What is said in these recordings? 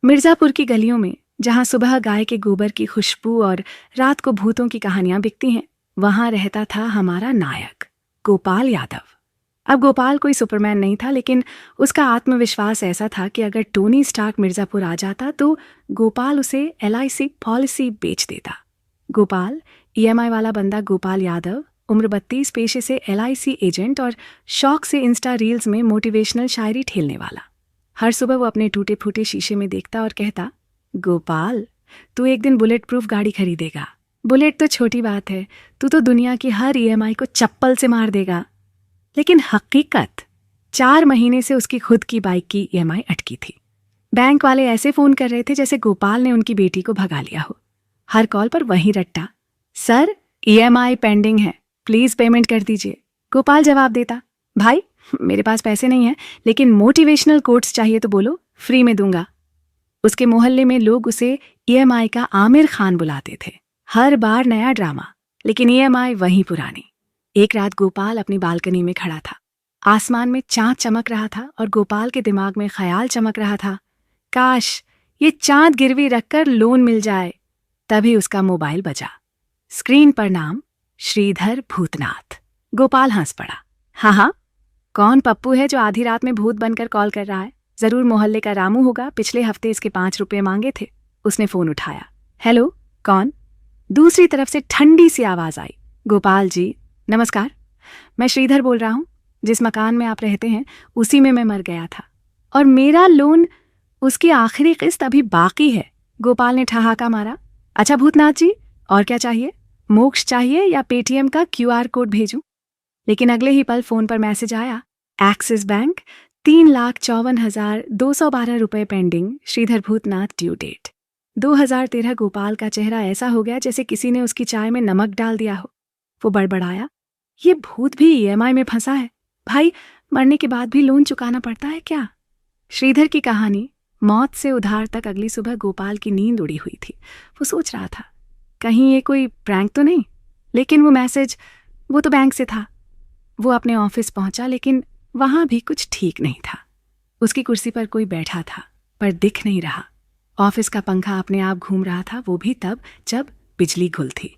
मिर्जापुर की गलियों में जहां सुबह गाय के गोबर की खुशबू और रात को भूतों की कहानियां बिकती हैं, वहां रहता था हमारा नायक गोपाल यादव। अब गोपाल कोई सुपरमैन नहीं था, लेकिन उसका आत्मविश्वास ऐसा था कि अगर टोनी स्टार्क मिर्जापुर आ जाता तो गोपाल उसे LIC पॉलिसी बेच देता। गोपाल EMI वाला बंदा गोपाल यादव, उम्र 32, पेशे से LIC एजेंट और शौक से इंस्टा रील्स में मोटिवेशनल शायरी ठेलने वाला। हर सुबह वो अपने टूटे फूटे शीशे में देखता और कहता, गोपाल तू एक दिन बुलेट प्रूफ गाड़ी खरीदेगा। बुलेट तो छोटी बात है, तू तो दुनिया की हर EMI को चप्पल से मार देगा। लेकिन हकीकत 4 महीने से उसकी खुद की बाइक की EMI अटकी थी। बैंक वाले ऐसे फोन कर रहे थे जैसे गोपाल ने उनकी बेटी को भगा लिया हो। हर कॉल पर वही रट्टा, सर EMI पेंडिंग है, प्लीज पेमेंट कर दीजिए। गोपाल जवाब देता, भाई मेरे पास पैसे नहीं है, लेकिन मोटिवेशनल कोट्स चाहिए तो बोलो, फ्री में दूंगा। उसके मोहल्ले में लोग उसे EMI का आमिर खान बुलाते थे। हर बार नया ड्रामा, लेकिन EMI वहीं पुरानी। एक रात गोपाल अपनी बालकनी में खड़ा था। आसमान में चांद चमक रहा था और गोपाल के दिमाग में ख्याल चमक रहा था, काश ये चांद गिरवी रखकर लोन मिल जाए। तभी उसका मोबाइल बजा। स्क्रीन पर नाम श्रीधर भूतनाथ। गोपाल हंस पड़ा। हाँ, कौन पप्पू है जो आधी रात में भूत बनकर कॉल कर रहा है? जरूर मोहल्ले का रामू होगा, पिछले हफ्ते इसके 5 रुपए मांगे थे। उसने फोन उठाया। हेलो, कौन? दूसरी तरफ से ठंडी सी आवाज आई, गोपाल जी नमस्कार, मैं श्रीधर बोल रहा हूं। जिस मकान में आप रहते हैं उसी में मैं मर गया था और मेरा लोन, उसकी आखिरी किस्त अभी बाकी है। गोपाल ने ठहाका मारा। अच्छा भूतनाथ जी, और क्या चाहिए? मोक्ष चाहिए या पेटीएम का QR कोड भेजूं? लेकिन अगले ही पल फोन पर मैसेज आया, एक्सिस बैंक 3,54,212 रुपए pending, Shridhar Bhootnath due date. 2013। Gopal का चेहरा ऐसा हो गया जैसे किसी ने उसकी चाय में नमक डाल दिया हो। वो बड़बड़ाया, ये भूत भी EMI में फंसा है। भाई मरने के बाद भी लोन चुकाना पड़ता है क्या? श्रीधर की कहानी मौत से उधार तक अगली सुबह गोपाल की नींद उड़ी हुई थी। वो सोच रहा था, कहीं ये कोई प्रैंक तो नहीं। लेकिन वो मैसेज, वो तो बैंक से था। वो अपने ऑफिस पहुंचा, लेकिन वहां भी कुछ ठीक नहीं था। उसकी कुर्सी पर कोई बैठा था, पर दिख नहीं रहा। ऑफिस का पंखा अपने आप घूम रहा था, वो भी तब जब बिजली गुल थी।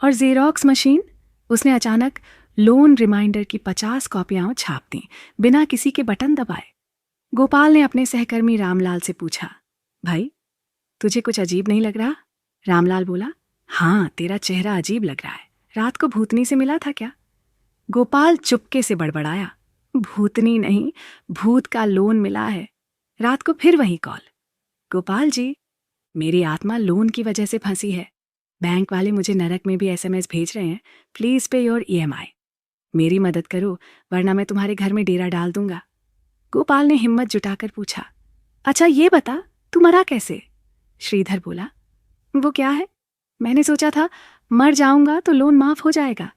और जेरोक्स मशीन, उसने अचानक लोन रिमाइंडर की 50 कॉपियां छाप दी, बिना किसी के बटन दबाए। गोपाल ने अपने सहकर्मी रामलाल से पूछा, भाई तुझे कुछ अजीब नहीं लग रहा? रामलाल बोला, हाँ तेरा चेहरा अजीब लग रहा है। रात को भूतनी से मिला था क्या? गोपाल चुपके से बड़बड़ाया, भूतनी नहीं, भूत का लोन मिला है। रात को फिर वही कॉल, गोपाल जी मेरी आत्मा लोन की वजह से फंसी है। बैंक वाले मुझे नरक में भी SMS भेज रहे हैं, प्लीज पे योर EMI। मेरी मदद करो वरना मैं तुम्हारे घर में डेरा डाल दूंगा। गोपाल ने हिम्मत जुटाकर पूछा, अच्छा ये बता तू मरा कैसे? श्रीधर बोला, वो क्या है, मैंने सोचा था मर जाऊंगा तो लोन माफ हो जाएगा,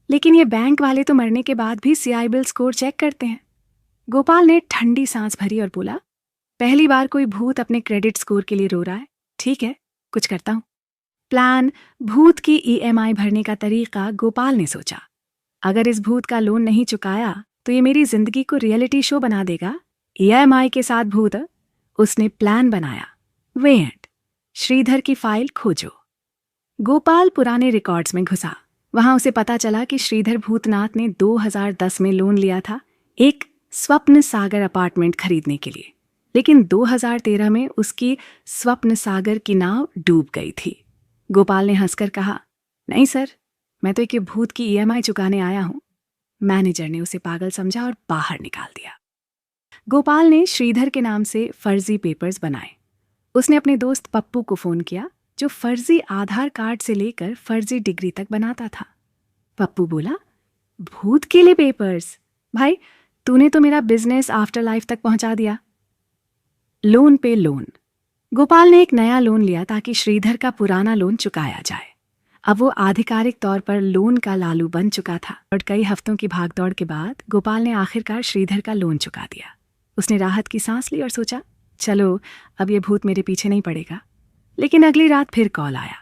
लेकिन ये बैंक वाले तो मरने के बाद भी CI बिल स्कोर चेक करते हैं। गोपाल ने ठंडी सांस भरी और बोला, पहली बार कोई भूत अपने क्रेडिट स्कोर के लिए रो रहा है। ठीक है, कुछ करता हूं। प्लान भूत की EMI भरने का तरीका गोपाल ने सोचा। अगर इस भूत का लोन नहीं चुकाया तो ये मेरी जिंदगी को रियलिटी शो बना देगा, EMI के साथ भूत। उसने प्लान बनाया। वेंट, श्रीधर की फाइल खोजो। गोपाल पुराने रिकॉर्ड्स में घुसा। वहां उसे पता चला कि श्रीधर भूतनाथ ने 2010 में लोन लिया था एक स्वप्न सागर अपार्टमेंट खरीदने के लिए, लेकिन 2013 में उसकी स्वप्न सागर की नाव डूब गई थी। गोपाल ने हंसकर कहा, नहीं सर, मैं तो एक भूत की EMI चुकाने आया हूं। मैनेजर ने उसे पागल समझा और बाहर निकाल दिया। गोपाल ने श्रीधर के नाम से फर्जी पेपर्स बनाए। उसने अपने दोस्त पप्पू को फोन किया, जो फर्जी आधार कार्ड से लेकर फर्जी डिग्री तक बनाता था। पप्पू बोला, भूत के लिए पेपर्स? भाई तूने तो मेरा बिजनेस आफ्टर लाइफ तक पहुंचा दिया। लोन पे लोन। गोपाल ने एक नया लोन लिया ताकि श्रीधर का पुराना लोन चुकाया जाए। अब वो आधिकारिक तौर पर लोन का लालू बन चुका था और कई हफ्तों की भागदौड़ के बाद गोपाल ने आखिरकार श्रीधर का लोन चुका दिया। उसने राहत की सांस ली और सोचा, चलो अब ये भूत मेरे पीछे नहीं पड़ेगा। लेकिन अगली रात फिर कॉल आया,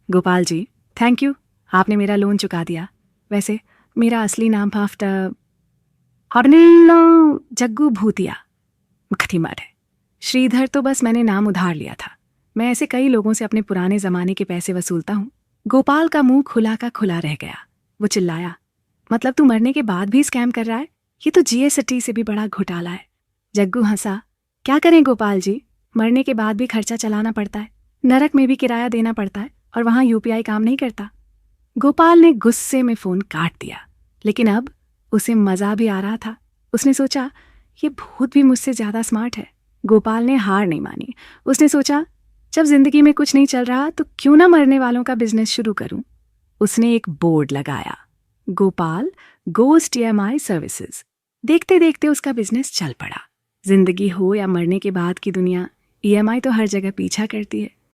गोपाल जी थैंक यू, आपने मेरा लोन चुका दिया। वैसे मेरा असली नाम जग्गू भूतिया, मुखती मर है। श्रीधर तो बस मैंने नाम उधार लिया था। मैं ऐसे कई लोगों से अपने पुराने जमाने के पैसे वसूलता हूँ। गोपाल का मुंह खुला का खुला रह गया। वो चिल्लाया, मतलब तू मरने के बाद भी स्कैम कर रहा है? ये तो जीएसटी से भी बड़ा घोटाला है। जग्गू हंसा, क्या करें गोपाल जी, मरने के बाद भी खर्चा चलाना पड़ता है। नरक में भी किराया देना पड़ता है और वहां यूपीआई काम नहीं करता। गोपाल ने गुस्से में फोन काट दिया, लेकिन अब उसे मजा भी आ रहा था। उसने सोचा, ये भूत भी मुझसे ज्यादा स्मार्ट है। गोपाल ने हार नहीं मानी। उसने सोचा, जब जिंदगी में कुछ नहीं चल रहा तो क्यों ना मरने वालों का बिजनेस शुरू करूं। उसने एक बोर्ड लगाया, गोपाल गोस्ट ईएमआई सर्विसेज। देखते देखते उसका बिजनेस चल पड़ा। जिंदगी हो या मरने के बाद की दुनिया, ईएमआई तो हर जगह पीछा करती है।